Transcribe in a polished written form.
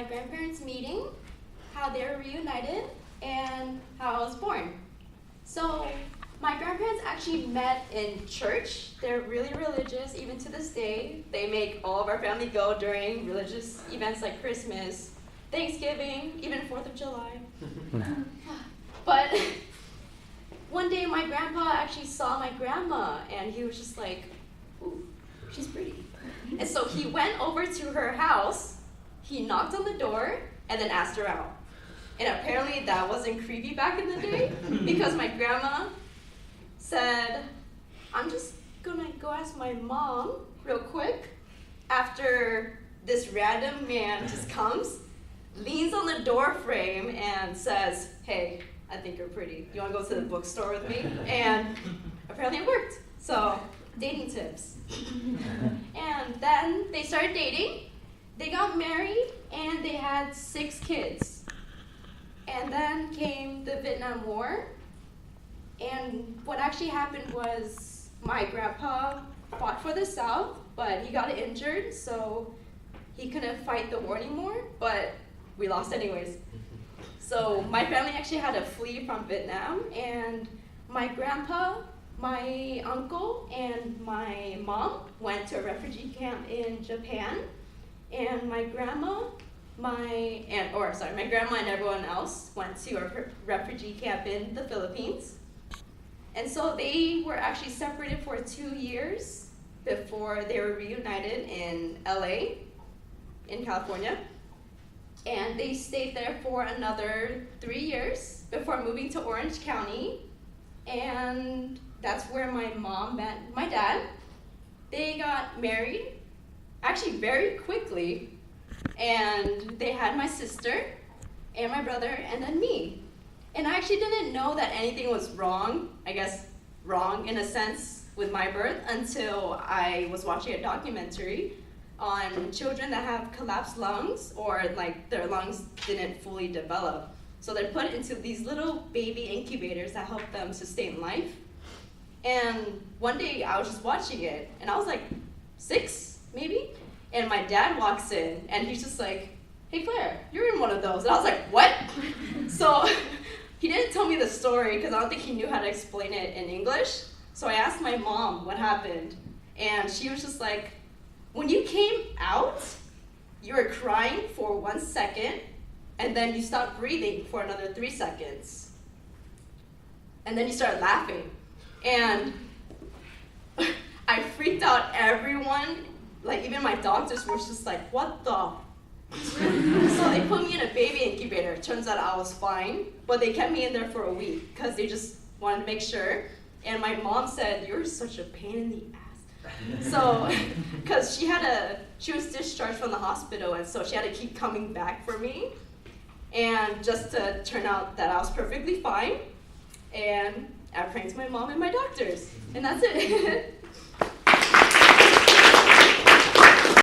my grandparents meeting, how they were reunited, and how I was born. So my grandparents actually met in church. They're really religious, even to this day. They make all of our family go during religious events like Christmas, Thanksgiving, even 4th of July. But one day my grandpa actually saw my grandma and he was just like, ooh, she's pretty. And so he went over to her house, he knocked on the door, and then asked her out. And apparently that wasn't creepy back in the day because my grandma said, I'm just gonna go ask my mom real quick after this random man just comes, leans on the door frame and says, hey, I think you're pretty. You wanna go to the bookstore with me? And apparently it worked. So, dating tips. And then they started dating, they got married, and they had 6 kids. And then came the Vietnam War. And what actually happened was my grandpa fought for the South, but he got injured, so he couldn't fight the war anymore, but we lost anyways. So my family actually had to flee from Vietnam, and my grandpa, my uncle, and my mom went to a refugee camp in Japan, and my grandma and everyone else went to a refugee camp in the Philippines. And so they were actually separated for 2 years before they were reunited in LA, in California. And they stayed there for another 3 years before moving to Orange County. And that's where my mom met my dad. They got married, actually very quickly. And they had my sister and my brother and then me. And I actually didn't know that anything was wrong, I guess wrong in a sense, with my birth until I was watching a documentary on children that have collapsed lungs or like their lungs didn't fully develop. So they're put into these little baby incubators that help them sustain life. And one day I was just watching it and I was like 6 maybe, and my dad walks in and he's just like, hey Claire, you're in one of those. And I was like, what? So he didn't tell me the story because I don't think he knew how to explain it in English. So I asked my mom what happened, and she was just like, when you came out, you were crying for 1 second, and then you stopped breathing for another 3 seconds. And then you started laughing. And I freaked out everyone, like even my doctors were just like, what the? So they put me in a baby incubator. Turns out I was fine, but they kept me in there for a week because they just wanted to make sure. And my mom said, you're such a pain in the ass. So, because she was discharged from the hospital, and so she had to keep coming back for me. And just to turn out that I was perfectly fine. And I pranked my mom and my doctors. And that's it.